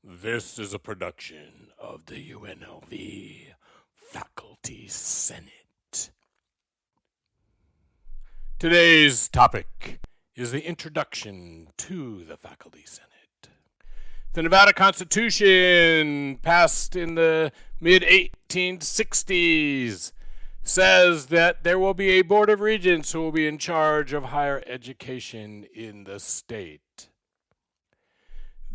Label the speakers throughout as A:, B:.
A: This is a production of the UNLV Faculty Senate. Today's topic is the introduction to the Faculty Senate. The Nevada Constitution, passed in the mid-1860s, says that there will be a Board of Regents who will be in charge of higher education in the state.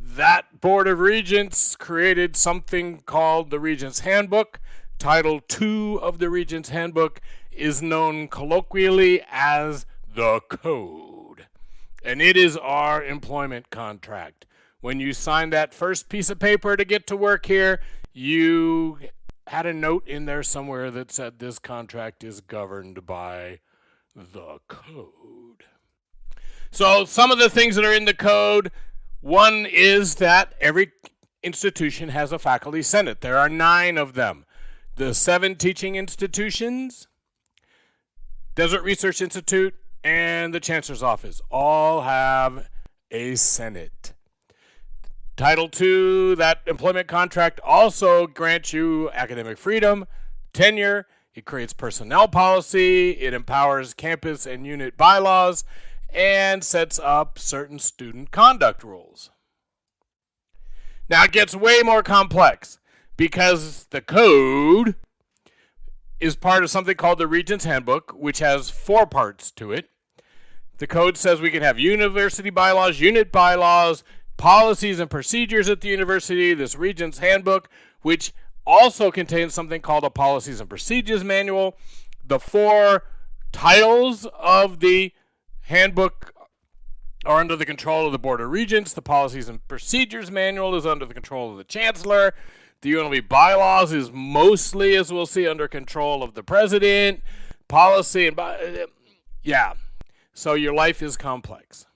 A: That Board of Regents created something called the Regents Handbook. Title II of the Regents Handbook is known colloquially as the Code, and it is our employment contract. When you signed that first piece of paper to get to work here, you had a note in there somewhere that said this contract is governed by the Code. So some of the things that are in the Code: one is that every institution has a faculty senate. There are 9 of them. The 7 teaching institutions, Desert Research Institute, and the Chancellor's Office all have a senate. Title II, that employment contract, also grants you academic freedom, tenure. It creates personnel policy. It empowers campus and unit bylaws, and sets up certain student conduct rules. Now it gets way more complex because the Code is part of something called the Regents Handbook, which has 4 parts to it. The Code says we can have university bylaws, unit bylaws, policies and procedures at the university. This Regents Handbook, which also contains something called a Policies and Procedures Manual. The 4 titles of the handbook are under the control of the Board of Regents. The Policies and Procedures Manual is under the control of the Chancellor. The UNLV bylaws is mostly, as we'll see, under control of the President. Policy and so your life is complex.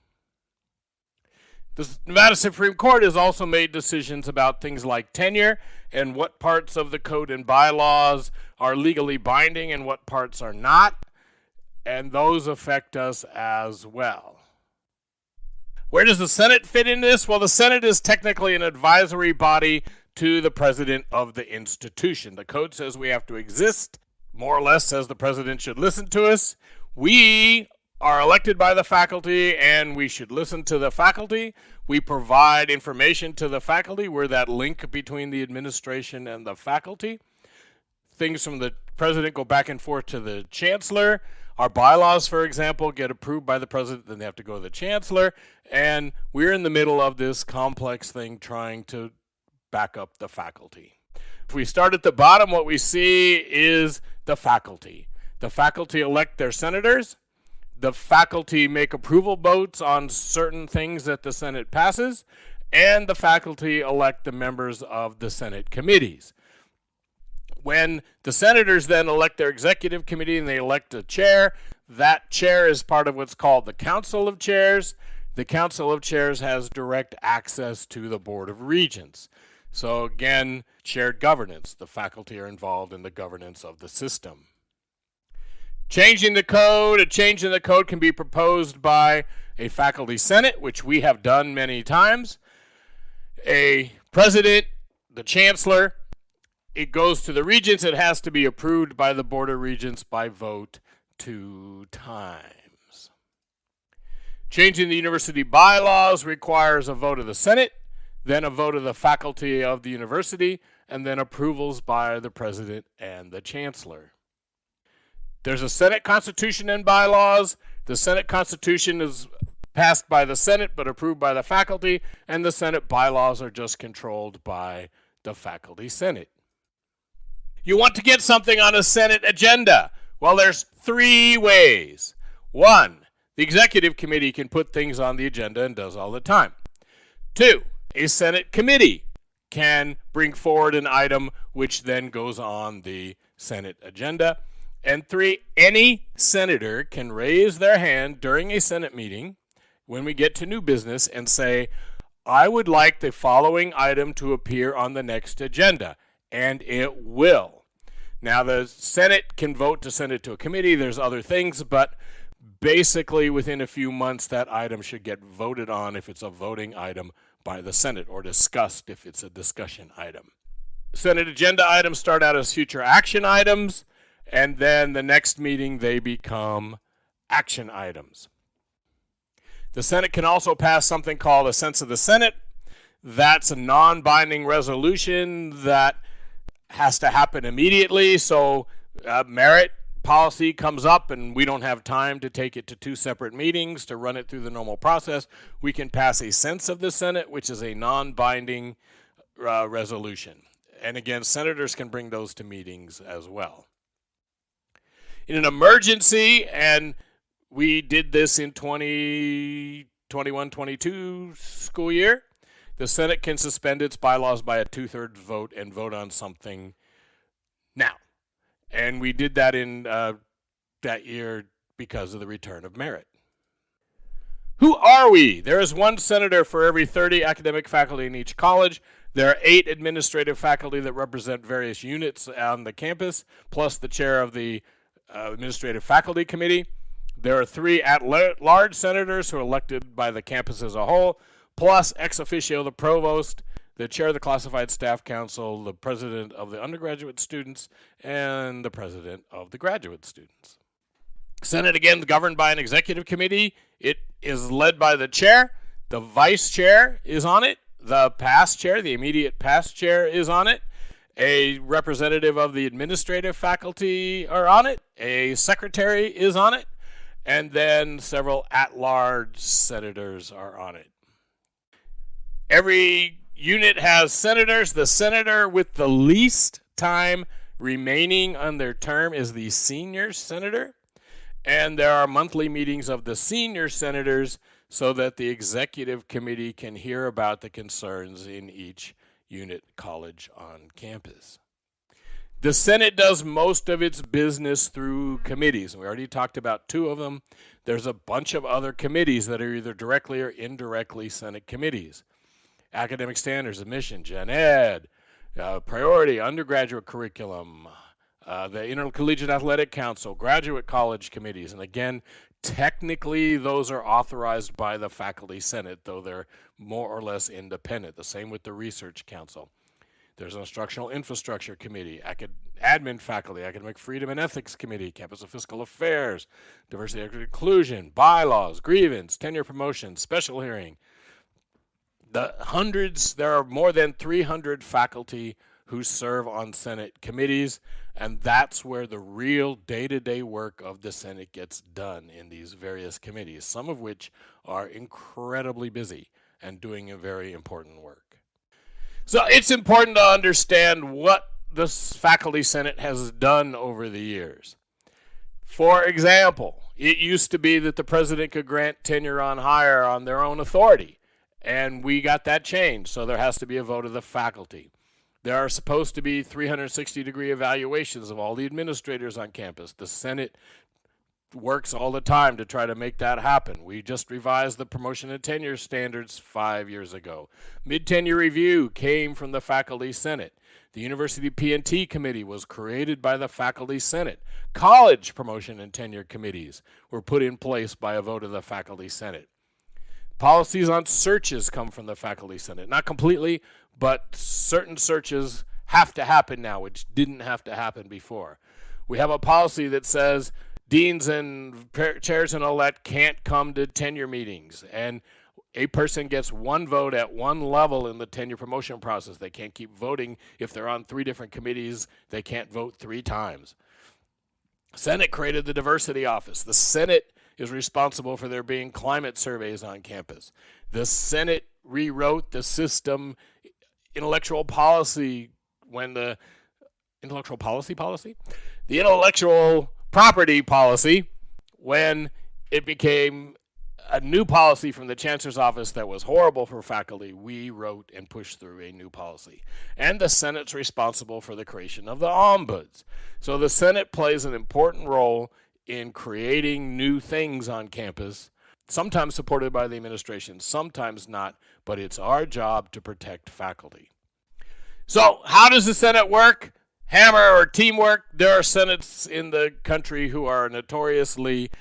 A: The Nevada Supreme Court has also made decisions about things like tenure and what parts of the Code and bylaws are legally binding and what parts are not. And those affect us as well. Where does the Senate fit in this? Well, the Senate is technically an advisory body to the president of the institution. The Code says we have to exist, more or less says the president should listen to us. We are elected by the faculty, and we should listen to the faculty. We provide information to the faculty. We're that link between the administration and the faculty. Things from the president go back and forth to the chancellor. Our bylaws, for example, get approved by the president, then they have to go to the chancellor. And we're in the middle of this complex thing trying to back up the faculty. If we start at the bottom, what we see is the faculty. The faculty elect their senators. The faculty make approval votes on certain things that the Senate passes. And the faculty elect the members of the Senate committees. When the senators then elect their executive committee and they elect a chair, that chair is part of what's called the Council of Chairs. The Council of Chairs has direct access to the Board of Regents. So again, shared governance. The faculty are involved in the governance of the system. Changing the Code. A change in the Code can be proposed by a faculty senate, which we have done many times. A president, the chancellor. It goes to the regents. It has to be approved by the Board of Regents by vote 2 times. Changing the university bylaws requires a vote of the Senate, then a vote of the faculty of the university, and then approvals by the president and the chancellor. There's a Senate Constitution and bylaws. The Senate Constitution is passed by the Senate but approved by the faculty, and the Senate bylaws are just controlled by the Faculty Senate. You want to get something on a Senate agenda? Well, there's 3 ways. 1, the executive committee can put things on the agenda and does all the time. 2, a Senate committee can bring forward an item which then goes on the Senate agenda. And 3, any senator can raise their hand during a Senate meeting when we get to new business and say, I would like the following item to appear on the next agenda. And it will. Now, the Senate can vote to send it to a committee. There's other things, but basically within a few months, that item should get voted on if it's a voting item by the Senate or discussed if it's a discussion item. Senate agenda items start out as future action items, and then the next meeting they become action items. The Senate can also pass something called a sense of the Senate. That's a non-binding resolution that has to happen immediately. So merit policy comes up and we don't have time to take it to two separate meetings to run it through the normal process. We can pass a sense of the Senate, which is a non-binding resolution. And again, senators can bring those to meetings as well. In an emergency, and we did this in 2021-22 school year, the Senate can suspend its bylaws by a 2/3 vote and vote on something now. And we did that in that year because of the return of merit. Who are we? There is one senator for every 30 academic faculty in each college. There are 8 administrative faculty that represent various units on the campus, plus the chair of the administrative faculty committee. There are 3 at-large senators who are elected by the campus as a whole, plus ex officio the provost, the chair of the classified staff council, the president of the undergraduate students, and the president of the graduate students. Senate, again, is governed by an executive committee. It is led by the chair. The vice chair is on it. The past chair, the immediate past chair, is on it. A representative of the administrative faculty are on it. A secretary is on it. And then several at-large senators are on it. Every unit has senators. The senator with the least time remaining on their term is the senior senator. And there are monthly meetings of the senior senators so that the executive committee can hear about the concerns in each unit college on campus. The Senate does most of its business through committees. We already talked about 2 of them. There's a bunch of other committees that are either directly or indirectly Senate committees. Academic standards, admission, gen ed, priority, undergraduate curriculum, the Intercollegiate Athletic Council, graduate college committees. And again, technically those are authorized by the Faculty Senate, though they're more or less independent. The same with the Research Council. There's an Instructional Infrastructure Committee, Admin Faculty, Academic Freedom and Ethics Committee, Campus and Fiscal Affairs, Diversity and Inclusion, Bylaws, Grievance, Tenure Promotion, Special Hearing. There are more than 300 faculty who serve on Senate committees, and that's where the real day-to-day work of the Senate gets done in these various committees, some of which are incredibly busy and doing a very important work. So it's important to understand what the Faculty Senate has done over the years. For example, it used to be that the president could grant tenure on hire on their own authority, and we got that changed, so there has to be a vote of the faculty. There are supposed to be 360-degree evaluations of all the administrators on campus. The Senate works all the time to try to make that happen. We just revised the promotion and tenure standards 5 years ago. Mid-tenure review came from the Faculty Senate. The University P&T Committee was created by the Faculty Senate. College promotion and tenure committees were put in place by a vote of the Faculty Senate. Policies on searches come from the Faculty Senate. Not completely, but certain searches have to happen now, which didn't have to happen before. We have a policy that says deans and chairs and elect can't come to tenure meetings, and a person gets 1 vote at 1 level in the tenure promotion process. They can't keep voting. If they're on 3 different committees, they can't vote 3 times. Senate created the Diversity Office. The Senate is responsible for there being climate surveys on campus. The Senate rewrote the system, intellectual property policy, when it became a new policy from the Chancellor's office that was horrible for faculty. We wrote and pushed through a new policy. And the Senate's responsible for the creation of the ombuds. So the Senate plays an important role in creating new things on campus, sometimes supported by the administration, sometimes not, but it's our job to protect faculty. So how does the Senate work? Hammer or teamwork. There are senates in the country who are notoriously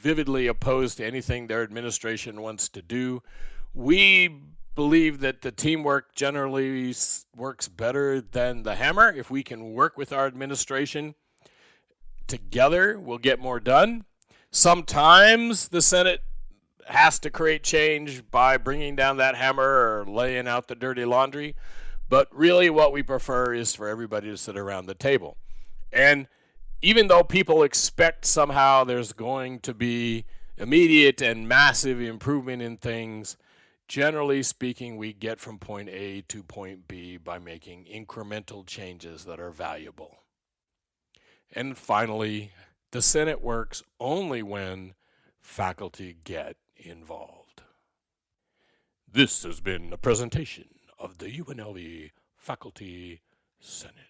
A: vividly opposed to anything their administration wants to do. We believe that the teamwork generally works better than the hammer. If we can work with our administration together, we'll get more done. Sometimes the Senate has to create change by bringing down that hammer or laying out the dirty laundry. But really, what we prefer is for everybody to sit around the table. And even though people expect somehow there's going to be immediate and massive improvement in things, generally speaking, we get from point A to point B by making incremental changes that are valuable. And finally, the Senate works only when faculty get involved. This has been a presentation of the UNLV Faculty Senate.